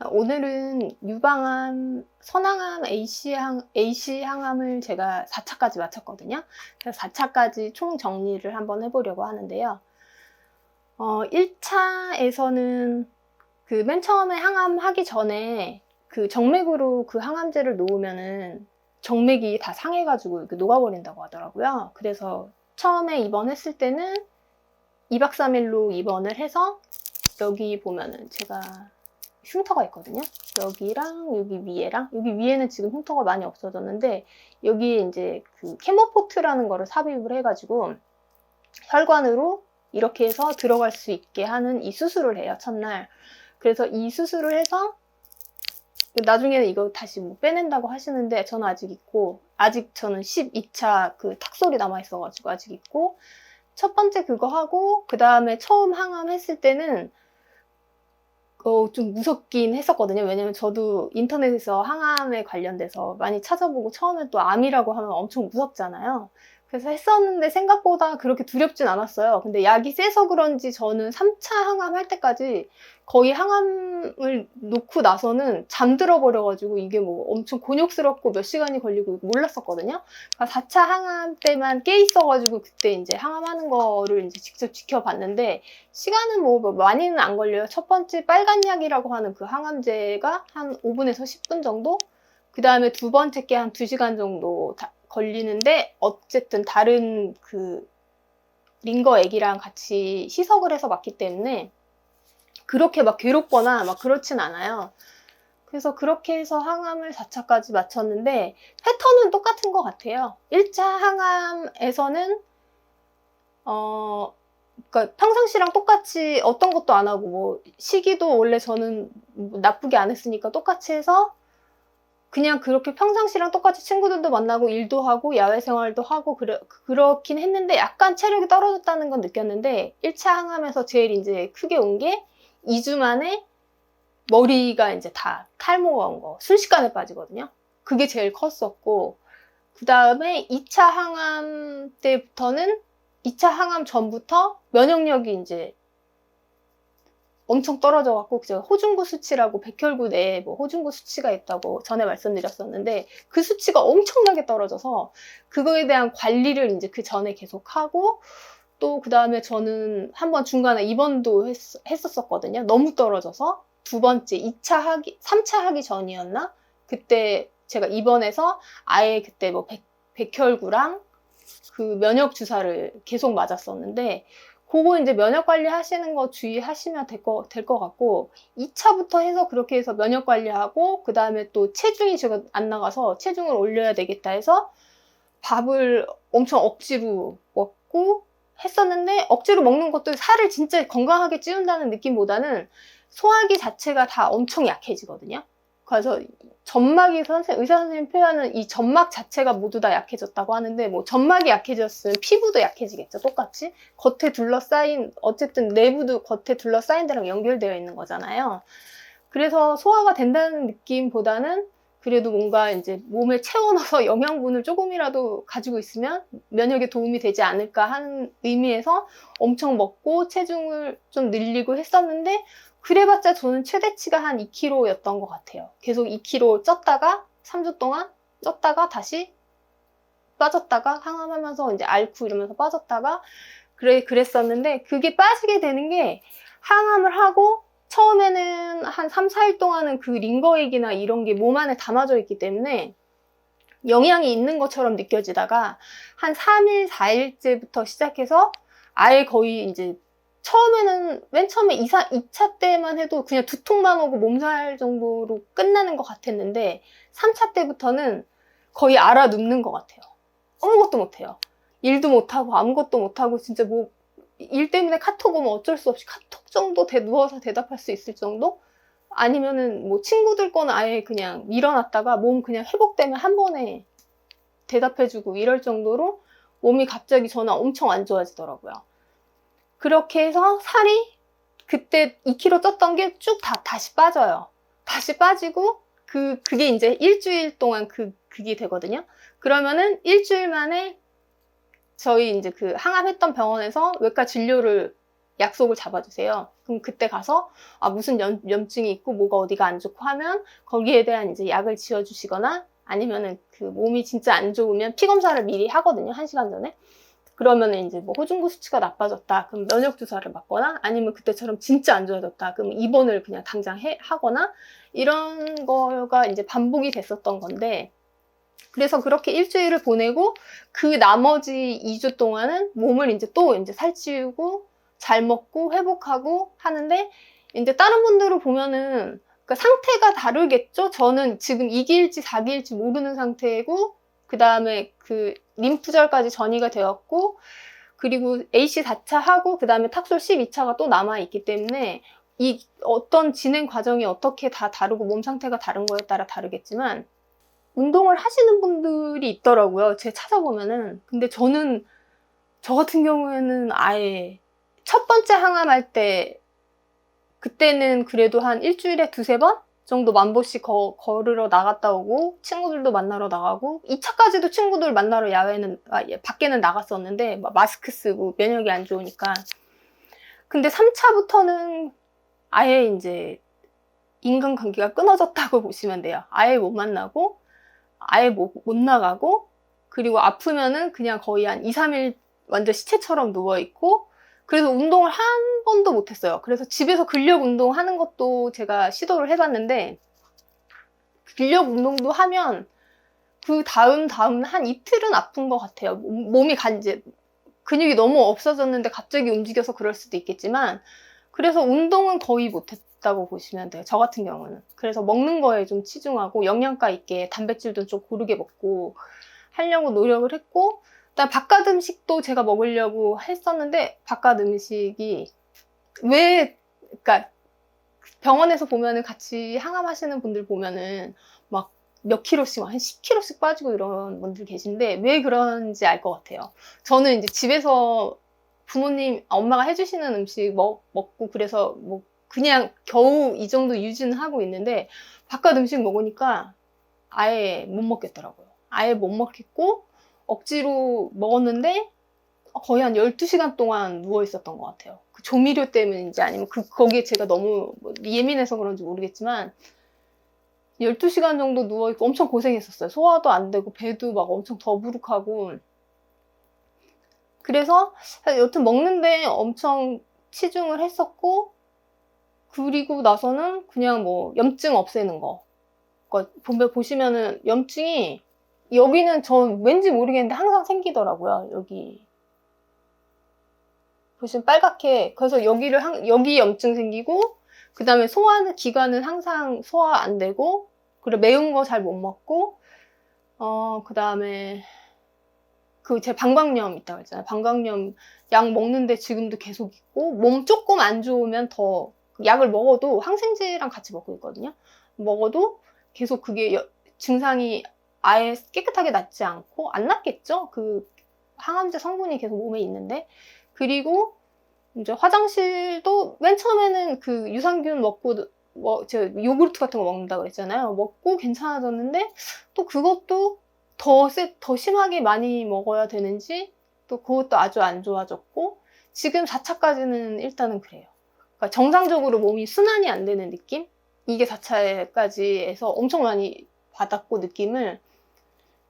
오늘은 유방암, 선항암 AC 항암을 제가 4차까지 마쳤거든요. 그래서 4차까지 총 정리를 한번 해보려고 하는데요. 1차에서는 그 맨 처음에 항암 하기 전에 그 정맥으로 그 항암제를 놓으면은 정맥이 다 상해가지고 녹아버린다고 하더라고요. 그래서 처음에 입원했을 때는 2박 3일로 입원을 해서 여기 보면은 제가 흉터가 있거든요. 여기랑 여기 위에랑 여기 위에는 지금 흉터가 많이 없어졌는데 여기에 이제 그 케모포트라는 거를 삽입을 해가지고 혈관으로 이렇게 해서 들어갈 수 있게 하는 이 수술을 해요, 첫날. 그래서 이 수술을 해서 나중에는 이거 다시 뭐 빼낸다고 하시는데 저는 아직 있고, 아직 저는 12차 그 탁솔이 남아있어가지고 아직 있고, 첫 번째 그거 하고 그 다음에 처음 항암했을 때는 좀 무섭긴 했었거든요. 왜냐면 저도 인터넷에서 항암에 관련돼서 많이 찾아보고 처음에 또 암이라고 하면 엄청 무섭잖아요. 그래서 했었는데 생각보다 그렇게 두렵진 않았어요. 근데 약이 세서 그런지 저는 3차 항암 할 때까지 거의 항암을 놓고 나서는 잠들어 버려가지고 이게 뭐 엄청 곤욕스럽고 몇 시간이 걸리고 몰랐었거든요. 그러니까 4차 항암 때만 깨 있어가지고 그때 이제 항암하는 거를 이제 직접 지켜봤는데 시간은 뭐 많이는 안 걸려요. 첫 번째 빨간 약이라고 하는 그 항암제가 한 5분에서 10분 정도? 그 다음에 두 번째 게 한 2시간 정도 걸리는데 어쨌든 다른 그 링거액이랑 같이 희석을 해서 맞기 때문에 그렇게 막 괴롭거나 막 그렇진 않아요. 그래서 그렇게 해서 항암을 4차까지 마쳤는데 패턴은 똑같은 것 같아요. 1차 항암에서는 그러니까 평상시랑 똑같이 어떤 것도 안 하고 뭐 식이도 원래 저는 나쁘게 안 했으니까 똑같이 해서 그냥 그렇게 평상시랑 똑같이 친구들도 만나고 일도 하고 야외 생활도 하고 그렇긴 했는데 약간 체력이 떨어졌다는 건 느꼈는데 1차 항암에서 제일 이제 크게 온 게 2주 만에 머리가 이제 다 탈모가 온 거, 순식간에 빠지거든요. 그게 제일 컸었고, 그 다음에 2차 항암 때부터는 2차 항암 전부터 면역력이 이제 엄청 떨어져갖고 제가 호중구 수치라고 백혈구 내에 뭐 호중구 수치가 있다고 전에 말씀드렸었는데 그 수치가 엄청나게 떨어져서 그거에 대한 관리를 이제 그 전에 계속 하고 또 그 다음에 저는 한번 중간에 입원도 했었거든요. 너무 떨어져서 두 번째 2차 하기 3차 하기 전이었나? 그때 제가 입원해서 아예 그때 뭐 백혈구랑 그 면역 주사를 계속 맞았었는데 그거 이제 면역 관리 하시는 거 주의하시면 될 것 같고 2차부터 해서 그렇게 해서 면역 관리하고 그 다음에 또 체중이 제가 안 나가서 체중을 올려야 되겠다 해서 밥을 엄청 억지로 먹고 했었는데 억지로 먹는 것도 살을 진짜 건강하게 찌운다는 느낌보다는 소화기 자체가 다 엄청 약해지거든요. 그래서 점막이 의사 선생님 표현은 이 점막 자체가 모두 다 약해졌다고 하는데 뭐 점막이 약해졌으면 피부도 약해지겠죠. 똑같이 겉에 둘러싸인 어쨌든 내부도 겉에 둘러싸인 데랑 연결되어 있는 거잖아요. 그래서 소화가 된다는 느낌보다는 그래도 뭔가 이제 몸에 채워넣어서 영양분을 조금이라도 가지고 있으면 면역에 도움이 되지 않을까 하는 의미에서 엄청 먹고 체중을 좀 늘리고 했었는데 그래봤자 저는 최대치가 한 2kg였던 것 같아요. 계속 2kg 쪘다가 3주 동안 쪘다가 다시 빠졌다가 항암하면서 이제 앓고 이러면서 빠졌다가 그랬었는데 그게 빠지게 되는 게 항암을 하고 처음에는 한 3, 4일 동안은 그 링거액이나 이런 게 몸 안에 담아져 있기 때문에 영양이 있는 것처럼 느껴지다가 한 3일, 4일째부터 시작해서 아예 거의 이제 처음에는 맨 처음에 2차 때만 해도 그냥 두통만 오고 몸살 정도로 끝나는 것 같았는데 3차 때부터는 거의 알아눕는 것 같아요. 아무것도 못해요. 일도 못하고 아무것도 못하고 진짜 뭐 일 때문에 카톡 오면 어쩔 수 없이 카톡 정도 누워서 대답할 수 있을 정도? 아니면은 뭐 친구들 거는 아예 그냥 밀어놨다가 몸 그냥 회복되면 한 번에 대답해주고 이럴 정도로 몸이 갑자기 저는 엄청 안 좋아지더라고요. 그렇게 해서 살이 그때 2kg 쪘던 게 쭉 다시 빠져요. 다시 빠지고 그게 이제 일주일 동안 그게 되거든요. 그러면은 일주일 만에 저희 이제 그 항암했던 병원에서 외과 진료를 약속을 잡아주세요. 그럼 그때 가서 무슨 염증이 있고 뭐가 어디가 안 좋고 하면 거기에 대한 이제 약을 지어주시거나 아니면은 그 몸이 진짜 안 좋으면 피 검사를 미리 하거든요. 1시간 전에. 그러면 이제 뭐 호중구 수치가 나빠졌다. 그럼 면역 주사를 맞거나 아니면 그때처럼 진짜 안 좋아졌다. 그럼 입원을 그냥 당장 하거나 이런 거가 이제 반복이 됐었던 건데, 그래서 그렇게 일주일을 보내고 그 나머지 2주 동안은 몸을 이제 또 이제 살찌우고 잘 먹고 회복하고 하는데, 이제 다른 분들을 보면은 그러니까 상태가 다르겠죠. 저는 지금 2기일지 4기일지 모르는 상태고, 그 다음에 그 림프절까지 전이가 되었고, 그리고 AC 4차 하고 그 다음에 탁솔 12차가 또 남아있기 때문에 이 어떤 진행 과정이 어떻게 다 다르고 몸 상태가 다른 거에 따라 다르겠지만, 운동을 하시는 분들이 있더라고요. 제가 찾아보면은. 근데 저 같은 경우에는 아예 첫 번째 항암할 때, 그때는 그래도 한 일주일에 2-3번 정도 만보씩 걸으러 나갔다 오고 친구들도 만나러 나가고, 2차까지도 친구들 만나러 밖에는 나갔었는데 마스크 쓰고 면역이 안 좋으니까. 근데 3차부터는 아예 이제 인간관계가 끊어졌다고 보시면 돼요. 아예 못 만나고 아예 못 나가고, 그리고 아프면은 그냥 거의 한 2-3일 완전 시체처럼 누워있고, 그래서 운동을 한 번도 못했어요. 그래서 집에서 근력 운동하는 것도 제가 시도를 해봤는데, 근력 운동도 하면 그 다음 한 이틀은 아픈 것 같아요. 몸이 근육이 너무 없어졌는데 갑자기 움직여서 그럴 수도 있겠지만, 그래서 운동은 거의 못했다고 보시면 돼요. 저 같은 경우는. 그래서 먹는 거에 좀 치중하고 영양가 있게 단백질도 좀 고르게 먹고 하려고 노력을 했고, 일단 바깥 음식도 제가 먹으려고 했었는데, 바깥 음식이 그러니까 병원에서 보면은 같이 항암하시는 분들 보면은 막 몇 킬로씩, 한 10킬로씩 빠지고 이런 분들 계신데, 왜 그런지 알 것 같아요. 저는 이제 집에서 엄마가 해주시는 음식 먹고, 그래서 뭐 그냥 겨우 이 정도 유지는 하고 있는데, 바깥 음식 먹으니까 아예 못 먹겠더라고요. 아예 못 먹겠고, 억지로 먹었는데 거의 한 12시간 동안 누워 있었던 것 같아요. 그 조미료 때문인지 아니면 거기에 제가 너무 예민해서 그런지 모르겠지만 12시간 정도 누워있고 엄청 고생했었어요. 소화도 안 되고 배도 막 엄청 더부룩하고. 그래서 여튼 먹는데 엄청 치중을 했었고, 그리고 나서는 그냥 뭐 염증 없애는 거. 그러니까 보시면은 염증이 여기는 저 왠지 모르겠는데 항상 생기더라고요. 여기 보시면 빨갛게. 그래서 여기 염증 생기고, 그 다음에 소화는 기관은 항상 소화 안 되고, 그리고 매운 거 잘 못 먹고, 그 다음에 제 방광염 있다고 했잖아요. 방광염 약 먹는데 지금도 계속 있고, 몸 조금 안 좋으면 더 약을 먹어도, 항생제랑 같이 먹고 있거든요. 먹어도 계속 그게 증상이 아예 깨끗하게 낫지 않고, 안 낫겠죠? 그 항암제 성분이 계속 몸에 있는데. 그리고 이제 화장실도 맨 처음에는 그 유산균 먹고 제가 요구르트 같은 거 먹는다고 했잖아요. 먹고 괜찮아졌는데, 또 그것도 더 심하게 많이 먹어야 되는지 또 그것도 아주 안 좋아졌고, 지금 4차까지는 일단은 그래요. 그러니까 정상적으로 몸이 순환이 안 되는 느낌? 이게 4차까지 해서 엄청 많이 받았고, 느낌을.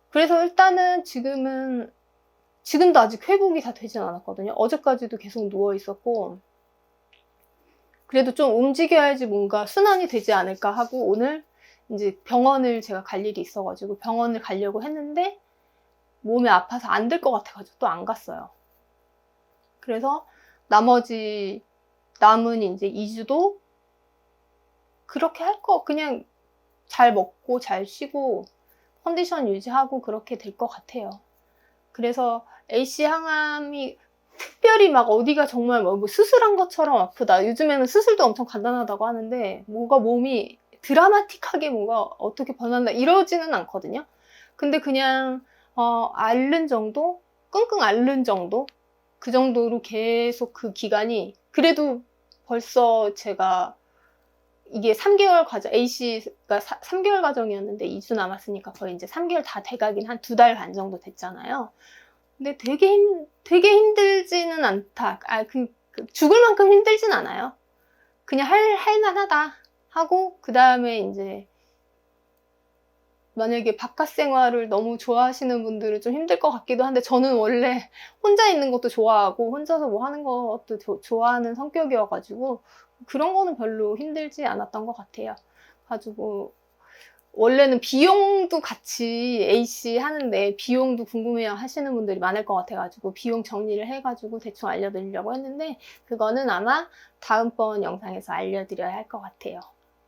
그래서 일단은 지금도 아직 회복이 다 되진 않았거든요. 어제까지도 계속 누워 있었고, 그래도 좀 움직여야지 뭔가 순환이 되지 않을까 하고, 오늘 이제 병원을 제가 갈 일이 있어가지고 병원을 가려고 했는데 몸이 아파서 안 될 것 같아가지고 또 안 갔어요. 그래서 남은 이제 2주도 그렇게 그냥 잘 먹고 잘 쉬고 컨디션 유지하고 그렇게 될 것 같아요. 그래서 AC 항암이 특별히 막 어디가 정말 뭐 수술한 것처럼 아프다. 요즘에는 수술도 엄청 간단하다고 하는데 뭐가 몸이 드라마틱하게 뭐가 어떻게 변한다 이러지는 않거든요. 근데 그냥 앓는 정도? 끙끙 앓는 정도? 그 정도로 계속 그 기간이, 그래도 벌써 제가 이게 3개월 과정, AC가 3개월 과정이었는데 2주 남았으니까 거의 이제 3개월 다 돼가긴 한 2달 반 정도 됐잖아요. 근데 되게 힘들지는 않다. 죽을 만큼 힘들진 않아요. 그냥 할만하다 하고, 그 다음에 이제 만약에 바깥 생활을 너무 좋아하시는 분들은 좀 힘들 것 같기도 한데, 저는 원래 혼자 있는 것도 좋아하고 혼자서 뭐 하는 것도 좋아하는 성격이어가지고 그런 거는 별로 힘들지 않았던 것 같아요. 가지고 원래는 비용도 같이 A씨 하는데 비용도 궁금해요 하시는 분들이 많을 것 같아가지고 비용 정리를 해가지고 대충 알려드리려고 했는데, 그거는 아마 다음번 영상에서 알려드려야 할 것 같아요.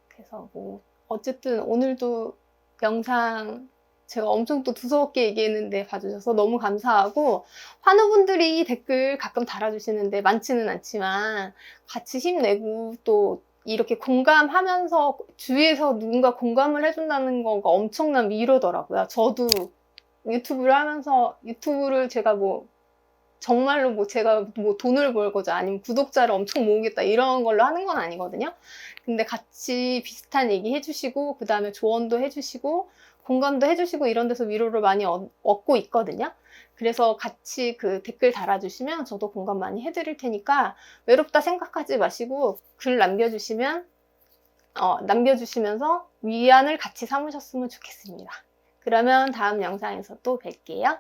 그래서 뭐 어쨌든 오늘도 영상 제가 엄청 또 두서없게 얘기했는데 봐주셔서 너무 감사하고, 환우분들이 댓글 가끔 달아주시는데 많지는 않지만 같이 힘내고 또 이렇게 공감하면서 주위에서 누군가 공감을 해준다는 거가 엄청난 위로더라고요. 저도 유튜브를 하면서, 유튜브를 제가 뭐 정말로 뭐 제가 뭐 돈을 벌고자 아니면 구독자를 엄청 모으겠다 이런 걸로 하는 건 아니거든요. 근데 같이 비슷한 얘기 해주시고 그 다음에 조언도 해주시고 공감도 해주시고 이런 데서 위로를 많이 얻고 있거든요. 그래서 같이 그 댓글 달아주시면 저도 공감 많이 해드릴 테니까 외롭다 생각하지 마시고 글 남겨주시면 남겨주시면서 위안을 같이 삼으셨으면 좋겠습니다. 그러면 다음 영상에서 또 뵐게요.